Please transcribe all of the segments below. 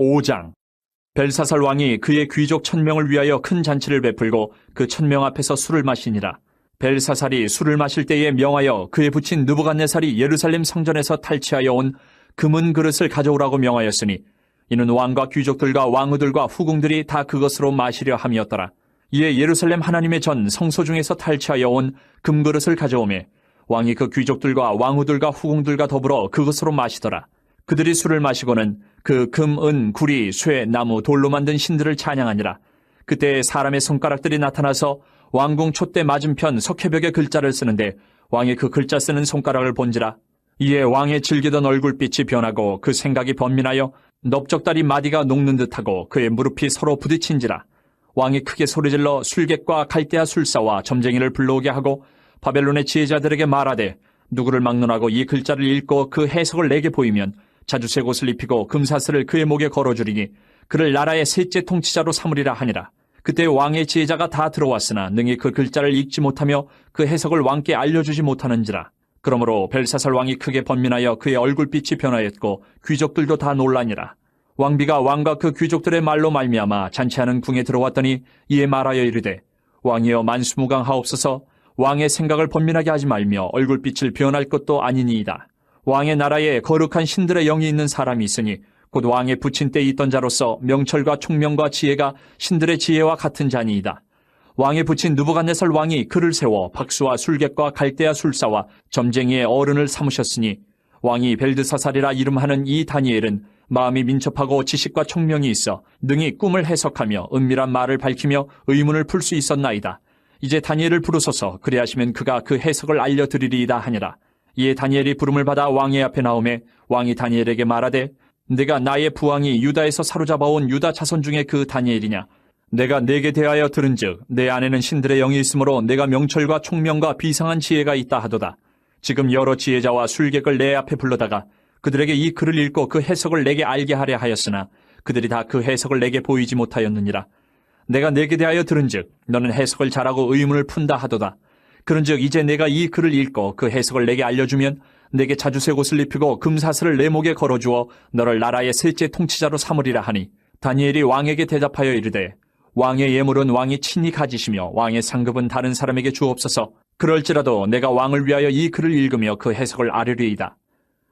5장. 벨사살 왕이 그의 귀족 1000명을 위하여 큰 잔치를 베풀고 그 1000명 앞에서 술을 마시니라. 벨사살이 술을 마실 때에 명하여 그의 부친 느부갓네살이 예루살렘 성전에서 탈취하여 온 금은 그릇을 가져오라고 명하였으니 이는 왕과 귀족들과 왕후들과 후궁들이 다 그것으로 마시려 함이었더라. 이에 예루살렘 하나님의 전 성소 중에서 탈취하여 온 금그릇을 가져오매 왕이 그 귀족들과 왕후들과 후궁들과 더불어 그것으로 마시더라. 그들이 술을 마시고는 그 금, 은, 구리, 쇠, 나무, 돌로 만든 신들을 찬양하니라. 그때 사람의 손가락들이 나타나서 왕궁 촛대 맞은편 석회벽에 글자를 쓰는데 왕이 그 글자 쓰는 손가락을 본지라. 이에 왕의 즐기던 얼굴빛이 변하고 그 생각이 번민하여 넓적다리 마디가 녹는 듯하고 그의 무릎이 서로 부딪힌지라. 왕이 크게 소리질러 술객과 갈대아 술사와 점쟁이를 불러오게 하고 바벨론의 지혜자들에게 말하되 누구를 막론하고 이 글자를 읽고 그 해석을 내게 보이면 자주색 옷을 입히고 금사슬을 그의 목에 걸어주리니 그를 나라의 셋째 통치자로 삼으리라 하니라. 그때 왕의 지혜자가 다 들어왔으나 능히 그 글자를 읽지 못하며 그 해석을 왕께 알려주지 못하는지라. 그러므로 벨사살 왕이 크게 번민하여 그의 얼굴빛이 변하였고 귀족들도 다 놀라니라. 왕비가 왕과 그 귀족들의 말로 말미암아 잔치하는 궁에 들어왔더니 이에 말하여 이르되 왕이여 만수무강하옵소서. 왕의 생각을 번민하게 하지 말며 얼굴빛을 변할 것도 아니니이다. 왕의 나라에 거룩한 신들의 영이 있는 사람이 있으니 곧 왕의 부친 때에 있던 자로서 명철과 총명과 지혜가 신들의 지혜와 같은 자니이다. 왕의 부친 느부갓네살 왕이 그를 세워 박수와 술객과 갈대아 술사와 점쟁이의 어른을 삼으셨으니 왕이 벨드사살이라 이름하는 이 다니엘은 마음이 민첩하고 지식과 총명이 있어 능히 꿈을 해석하며 은밀한 말을 밝히며 의문을 풀 수 있었나이다. 이제 다니엘을 부르소서. 그리하시면 그가 그 해석을 알려드리리이다 하니라. 이에 다니엘이 부름을 받아 왕의 앞에 나오매 왕이 다니엘에게 말하되 내가 나의 부왕이 유다에서 사로잡아온 유다 자손 중에 그 다니엘이냐. 내가 내게 대하여 들은즉 내 안에는 신들의 영이 있으므로 내가 명철과 총명과 비상한 지혜가 있다 하도다. 지금 여러 지혜자와 술객을 내 앞에 불러다가 그들에게 이 글을 읽고 그 해석을 내게 알게 하려 하였으나 그들이 다 그 해석을 내게 보이지 못하였느니라. 내가 내게 대하여 들은즉 너는 해석을 잘하고 의문을 푼다 하도다. 그런즉 이제 내가 이 글을 읽고 그 해석을 내게 알려주면 내게 자주색 옷을 입히고 금사슬을 내 목에 걸어주어 너를 나라의 셋째 통치자로 삼으리라 하니 다니엘이 왕에게 대답하여 이르되 왕의 예물은 왕이 친히 가지시며 왕의 상급은 다른 사람에게 주옵소서. 그럴지라도 내가 왕을 위하여 이 글을 읽으며 그 해석을 아뢰리이다.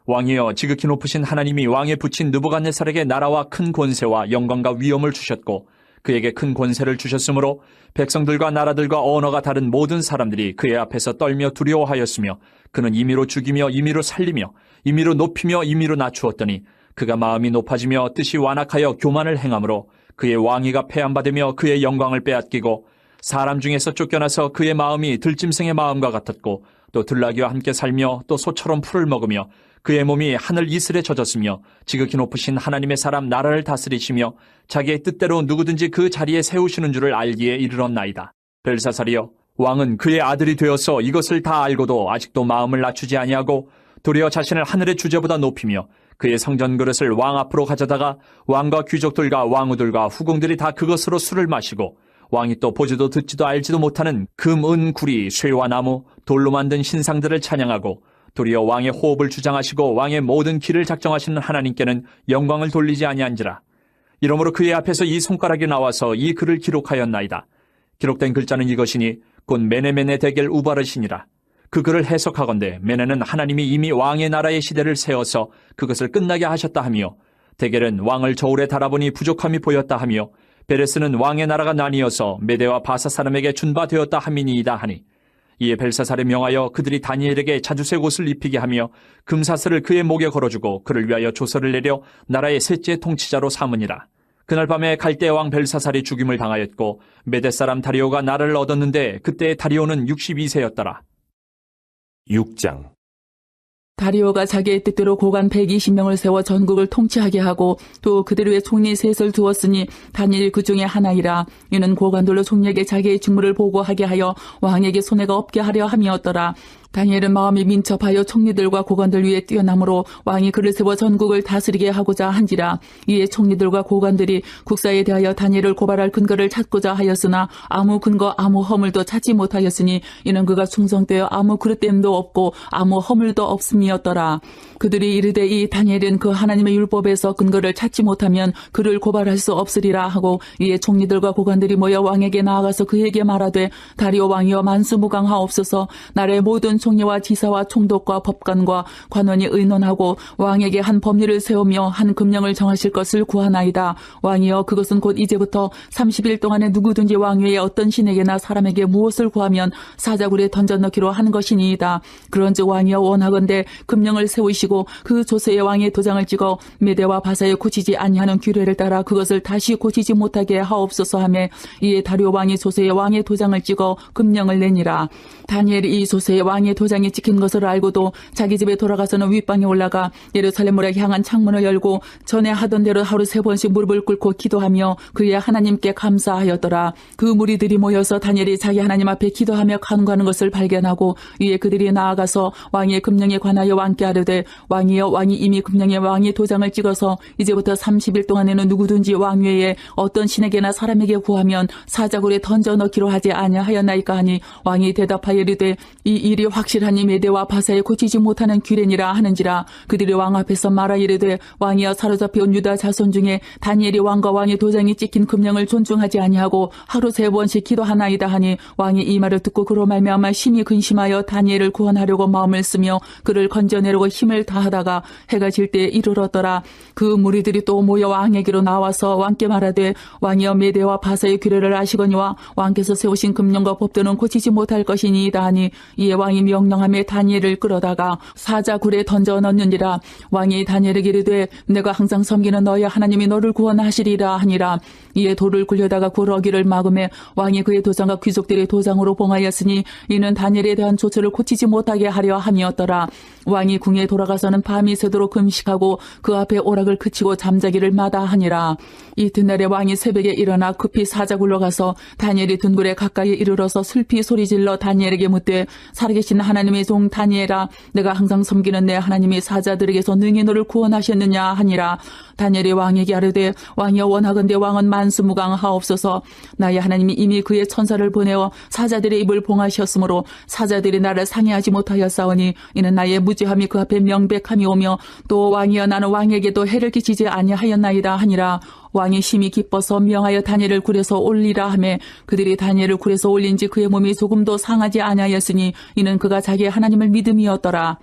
왕이여 지극히 높으신 하나님이 왕의 부친 느부갓네살에게 나라와 큰 권세와 영광과 위엄을 주셨고 그에게 큰 권세를 주셨으므로 백성들과 나라들과 언어가 다른 모든 사람들이 그의 앞에서 떨며 두려워하였으며 그는 임의로 죽이며 임의로 살리며 임의로 높이며 임의로 낮추었더니 그가 마음이 높아지며 뜻이 완악하여 교만을 행함으로 그의 왕위가 폐함받으며 그의 영광을 빼앗기고 사람 중에서 쫓겨나서 그의 마음이 들짐승의 마음과 같았고 또 들나귀와 함께 살며 또 소처럼 풀을 먹으며 그의 몸이 하늘 이슬에 젖었으며 지극히 높으신 하나님의 사람 나라를 다스리시며 자기의 뜻대로 누구든지 그 자리에 세우시는 줄을 알기에 이르렀나이다. 벨사살이여 왕은 그의 아들이 되어서 이것을 다 알고도 아직도 마음을 낮추지 아니하고 도리어 자신을 하늘의 주제보다 높이며 그의 성전 그릇을 왕 앞으로 가져다가 왕과 귀족들과 왕후들과 후궁들이 다 그것으로 술을 마시고 왕이 또 보지도 듣지도 알지도 못하는 금, 은, 구리, 쇠와 나무, 돌로 만든 신상들을 찬양하고 도리어 왕의 호흡을 주장하시고 왕의 모든 길을 작정하시는 하나님께는 영광을 돌리지 아니한지라. 이러므로 그의 앞에서 이 손가락이 나와서 이 글을 기록하였나이다. 기록된 글자는 이것이니 곧 메네메네 데겔 우바르시니라. 그 글을 해석하건대 메네는 하나님이 이미 왕의 나라의 시대를 세워서 그것을 끝나게 하셨다 하며 데겔은 왕을 저울에 달아보니 부족함이 보였다 하며 베레스는 왕의 나라가 나뉘어서 메대와 바사 사람에게 준바되었다 함이니이다 하니 이에 벨사살에 명하여 그들이 다니엘에게 자주색 옷을 입히게 하며 금사슬을 그의 목에 걸어주고 그를 위하여 조서를 내려 나라의 셋째 통치자로 삼으니라. 그날 밤에 갈대아 왕 벨사살이 죽임을 당하였고 메대 사람 다리오가 나라를 얻었는데 그때 다리오는 62세였더라. 6장. 다리오가 자기의 뜻대로 고관 120명을 세워 전국을 통치하게 하고 또 그들 위에 총리 셋을 두었으니 다니엘이 그 중에 하나이라. 이는 고관들로 총리에게 자기의 직무를 보고하게 하여 왕에게 손해가 없게 하려 함이었더라. 다니엘은 마음이 민첩하여 총리들과 고관들 위에 뛰어남으로 왕이 그를 세워 전국을 다스리게 하고자 한지라. 이에 총리들과 고관들이 국사에 대하여 다니엘을 고발할 근거를 찾고자 하였으나 아무 근거 아무 허물도 찾지 못하였으니 이는 그가 충성되어 아무 그릇됨도 없고 아무 허물도 없음이었더라. 그들이 이르되 이 다니엘은 그 하나님의 율법에서 근거를 찾지 못하면 그를 고발할 수 없으리라 하고, 이에 총리들과 고관들이 모여 왕에게 나아가서 그에게 말하되 다리오 왕이여 만수무강하옵소서. 나라의 모든 총리와 지사와 총독과 법관과 관원이 의논하고 왕에게 한 법률을 세우며 한 금령을 정하실 것을 구하나이다. 왕이여 그것은 곧 이제부터 30일 동안에 누구든지 왕 외에 어떤 신에게나 사람에게 무엇을 구하면 사자굴에 던져넣기로 한 것이니이다. 그런즉 왕이여 원하건대 금령을 세우시고 그 조세의 왕의 도장을 찍어 메대와 바사에 고치지 아니하는 규례를 따라 그것을 다시 고치지 못하게 하옵소서 하매, 이에 다리오 왕이 조세의 왕의 도장을 찍어 금령을 내니라. 다니엘이 이 조세의 왕의 도장이 찍힌 것을 알고도 자기 집에 돌아가서는 윗방에 올라가 예루살렘으로 향한 창문을 열고 전에 하던 대로 하루 3번씩 무릎을 꿇고 기도하며 그의 하나님께 감사하였더라. 그 무리들이 모여서 다니엘이 자기 하나님 앞에 기도하며 간구하는 것을 발견하고, 이에 그들이 나아가서 왕의 금령에 관하여 왕께 아뢰되 왕이여 왕이 이미 금령에 왕의 도장을 찍어서 이제부터 30일 동안에는 누구든지 왕 외에 어떤 신에게나 사람에게 구하면 사자굴에 던져 넣기로 하지 아니하였나이까 하니, 왕이 대답하여 이르되 이 일이 확실하니 메대와 바사에 고치지 못하는 규례니라 하는지라. 그들이 왕 앞에서 말하 이르되 왕이여 사로잡혀온 유다 자손 중에 다니엘이 왕과 왕의 도장이 찍힌 금령을 존중하지 아니하고 하루 3번씩 기도하나이다 하니, 왕이 이 말을 듣고 그로 말미암아 심히 근심하여 다니엘을 구원하려고 마음을 쓰며 그를 건져내려고 힘을 다하다가 해가 질 때에 이르렀더라. 그 무리들이 또 모여 왕에게로 나와서 왕께 말하되 왕이여 메대와 바사의 규례를 아시거니와 왕께서 세우신 금령과 법도는 고치지 못할 것이니이다 하니, 이에 왕이 명령하며 다니엘을 끌어다가 사자굴에 던져 넣느니라. 왕이 다니엘에게 이르되 내가 항상 섬기는 너의 하나님이 너를 구원하시리라 하니라. 이에 돌을 굴려다가 굴어기를 막음에 왕이 그의 도장과 귀족들의 도장으로 봉하였으니 이는 다니엘에 대한 조처를 고치지 못하게 하려 함이었더라. 왕이 궁에 돌아가서는 밤이 새도록 금식하고 그 앞에 오락을 그치고 잠자기를 마다하니라. 이튿날에 왕이 새벽에 일어나 급히 사자굴로 가서 다니엘이 든 굴에 가까이 이르러서 슬피 소리질러 다니엘에게 묻되 살아계신 하나님의 종 다니엘아, 내가 항상 섬기는 내 하나님이 사자들에게서 능히 너를 구원하셨느냐 하니라. 다니엘이 왕에게 아뢰되 왕이여 원하건대 왕은 만수무강하옵소서. 나의 하나님이 이미 그의 천사를 보내어 사자들의 입을 봉하셨으므로 사자들이 나를 상해하지 못하였사오니 이는 나의 무죄함이 그 앞에 명백함이 오며, 또 왕이여 나는 왕에게도 해를 끼치지 아니하였나이다 하니라. 왕이 심히 기뻐서 명하여 다니엘을 굴에서 올리라 하매 그들이 다니엘을 굴에서 올린지 그의 몸이 조금도 상하지 아니하였으니 이는 그가 자기의 하나님을 믿음이었더라.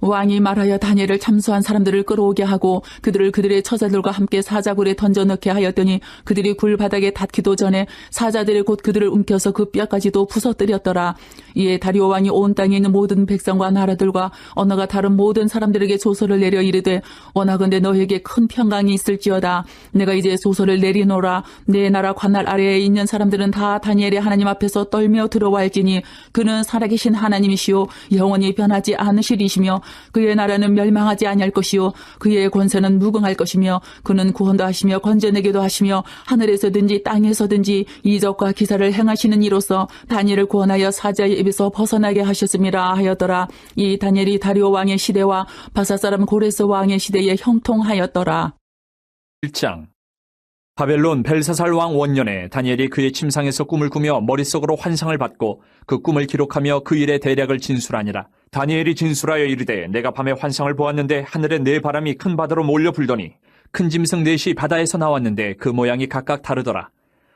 왕이 말하여 다니엘을 참수한 사람들을 끌어오게 하고 그들을 그들의 처자들과 함께 사자굴에 던져 넣게 하였더니 그들이 굴 바닥에 닿기도 전에 사자들이 곧 그들을 움켜서 그 뼈까지도 부서뜨렸더라. 이에 다리오 왕이 온 땅에 있는 모든 백성과 나라들과 언어가 다른 모든 사람들에게 조서를 내려 이르되 원하건대 너에게 큰 평강이 있을지어다. 내가 이제 조서를 내리노라. 내 나라 관할 아래에 있는 사람들은 다 다니엘의 하나님 앞에서 떨며 들어와할지니 그는 살아계신 하나님이시오 영원히 변하지 않으시리시며 그의 나라는 멸망하지 아니할 것이요 그의 권세는 무궁할 것이며 그는 구원도 하시며 건져내기도 하시며 하늘에서든지 땅에서든지 이적과 기사를 행하시는 이로써 다니엘을 구원하여 사자의 입에서 벗어나게 하셨음이라 하였더라. 이 다니엘이 다리오 왕의 시대와 바사 사람 고레스 왕의 시대에 형통하였더라. 1장. 바벨론 벨사살 왕 원년에 다니엘이 그의 침상에서 꿈을 꾸며 머릿속으로 환상을 받고 그 꿈을 기록하며 그 일의 대략을 진술하니라. 다니엘이 진술하여 이르되 내가 밤에 환상을 보았는데 하늘에 네 바람이 큰 바다로 몰려 불더니 큰 짐승 넷이 바다에서 나왔는데 그 모양이 각각 다르더라.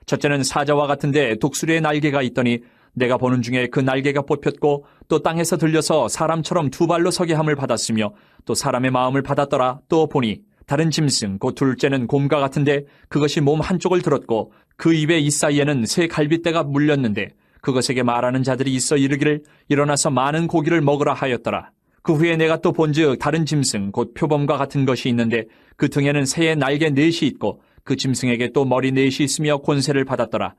첫째는 사자와 같은데 독수리의 날개가 있더니 내가 보는 중에 그 날개가 뽑혔고 또 땅에서 들려서 사람처럼 두 발로 서게 함을 받았으며 또 사람의 마음을 받았더라. 또 보니 다른 짐승 곧 둘째는 곰과 같은데 그것이 몸 한쪽을 들었고 그 입의 이 사이에는 새 갈빗대가 물렸는데 그것에게 말하는 자들이 있어 이르기를 일어나서 많은 고기를 먹으라 하였더라. 그 후에 내가 또 본즉 다른 짐승 곧 표범과 같은 것이 있는데 그 등에는 새의 날개 넷이 있고 그 짐승에게 또 머리 넷이 있으며 권세를 받았더라.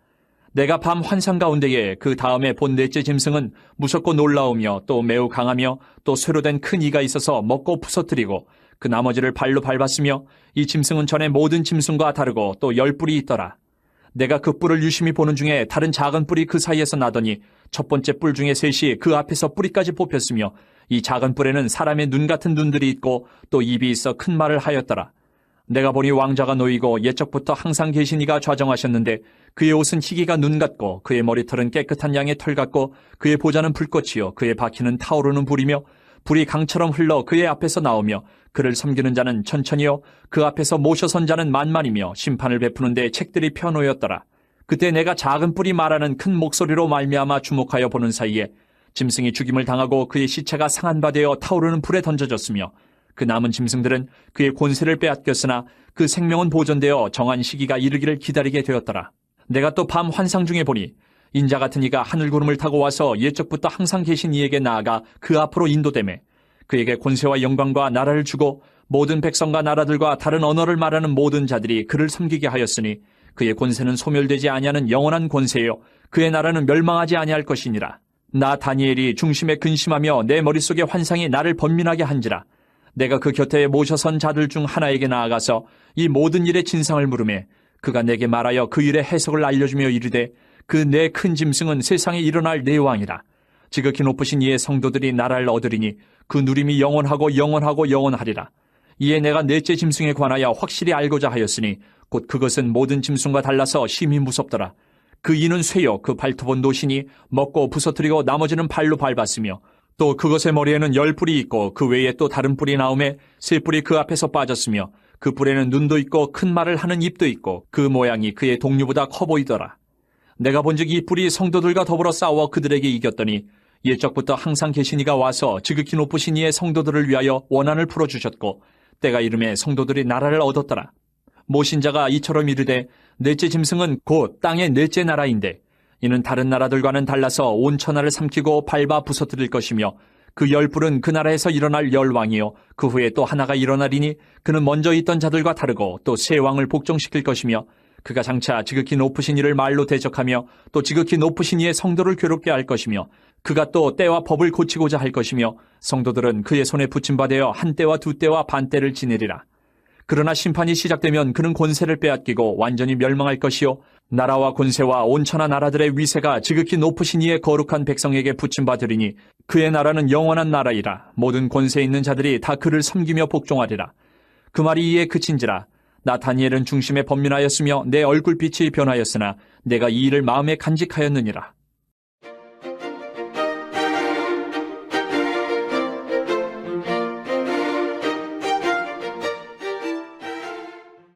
내가 밤 환상 가운데에 그 다음에 본 넷째 짐승은 무섭고 놀라우며 또 매우 강하며 또 쇠로 된 큰 이가 있어서 먹고 부서뜨리고 그 나머지를 발로 밟았으며 이 짐승은 전에 모든 짐승과 다르고 또 10뿔이 있더라. 내가 그 뿔을 유심히 보는 중에 다른 작은 뿔이 그 사이에서 나더니 첫 번째 뿔 중에 셋이 그 앞에서 뿌리까지 뽑혔으며 이 작은 뿔에는 사람의 눈 같은 눈들이 있고 또 입이 있어 큰 말을 하였더라. 내가 보니 왕자가 놓이고 옛적부터 항상 계신 이가 좌정하셨는데 그의 옷은 희기가 눈 같고 그의 머리털은 깨끗한 양의 털 같고 그의 보좌는 불꽃이요 그의 바퀴는 타오르는 불이며 불이 강처럼 흘러 그의 앞에서 나오며 그를 섬기는 자는 천천히요 그 앞에서 모셔선 자는 만만이며 심판을 베푸는데 책들이 펴놓였더라. 그때 내가 작은 뿔이 말하는 큰 목소리로 말미암아 주목하여 보는 사이에 짐승이 죽임을 당하고 그의 시체가 상한 바 되어 타오르는 불에 던져졌으며 그 남은 짐승들은 그의 권세를 빼앗겼으나 그 생명은 보존되어 정한 시기가 이르기를 기다리게 되었더라. 내가 또 밤 환상 중에 보니 인자 같은 이가 하늘구름을 타고 와서 옛적부터 항상 계신 이에게 나아가 그 앞으로 인도되매 그에게 권세와 영광과 나라를 주고 모든 백성과 나라들과 다른 언어를 말하는 모든 자들이 그를 섬기게 하였으니 그의 권세는 소멸되지 아니하는 영원한 권세요 그의 나라는 멸망하지 아니할 것이니라. 나 다니엘이 중심에 근심하며 내 머릿속에 환상이 나를 번민하게 한지라. 내가 그 곁에 모셔선 자들 중 하나에게 나아가서 이 모든 일의 진상을 물으매 그가 내게 말하여 그 일의 해석을 알려주며 이르되 그 내 큰 짐승은 세상에 일어날 내 왕이라. 지극히 높으신 이의 성도들이 나라를 얻으리니 그 누림이 영원하고 영원하고 영원하리라. 이에 내가 넷째 짐승에 관하여 확실히 알고자 하였으니 곧 그것은 모든 짐승과 달라서 심히 무섭더라. 그 이는 쇠요 그 발톱은 노시니 먹고 부서뜨리고 나머지는 발로 밟았으며 또 그것의 머리에는 10뿔이 있고 그 외에 또 다른 뿔이 나오매 3뿔이 그 앞에서 빠졌으며 그 뿔에는 눈도 있고 큰 말을 하는 입도 있고 그 모양이 그의 동류보다 커 보이더라. 내가 본즉 이 뿔이 성도들과 더불어 싸워 그들에게 이겼더니 옛적부터 항상 계신 이가 와서 지극히 높으신 이의 성도들을 위하여 원한을 풀어주셨고 때가 이름에 성도들이 나라를 얻었더라. 모신자가 이처럼 이르되 넷째 짐승은 곧 땅의 넷째 나라인데 이는 다른 나라들과는 달라서 온 천하를 삼키고 밟아 부서뜨릴 것이며 그 10뿔은 그 나라에서 일어날 10왕이요 그 후에 또 하나가 일어나리니 그는 먼저 있던 자들과 다르고 또 새 왕을 복종시킬 것이며 그가 장차 지극히 높으신 이를 말로 대적하며 또 지극히 높으신 이의 성도를 괴롭게 할 것이며 그가 또 때와 법을 고치고자 할 것이며 성도들은 그의 손에 붙임받아 한 때와 두 때와 반 때를 지내리라. 그러나 심판이 시작되면 그는 권세를 빼앗기고 완전히 멸망할 것이요 나라와 권세와 온 천하 나라들의 위세가 지극히 높으신 이의 거룩한 백성에게 붙임받으리니 그의 나라는 영원한 나라이라. 모든 권세 있는 자들이 다 그를 섬기며 복종하리라. 그 말이 이에 그친지라. 나 다니엘은 중심에 번민하였으며 내 얼굴빛이 변하였으나 내가 이 일을 마음에 간직하였느니라.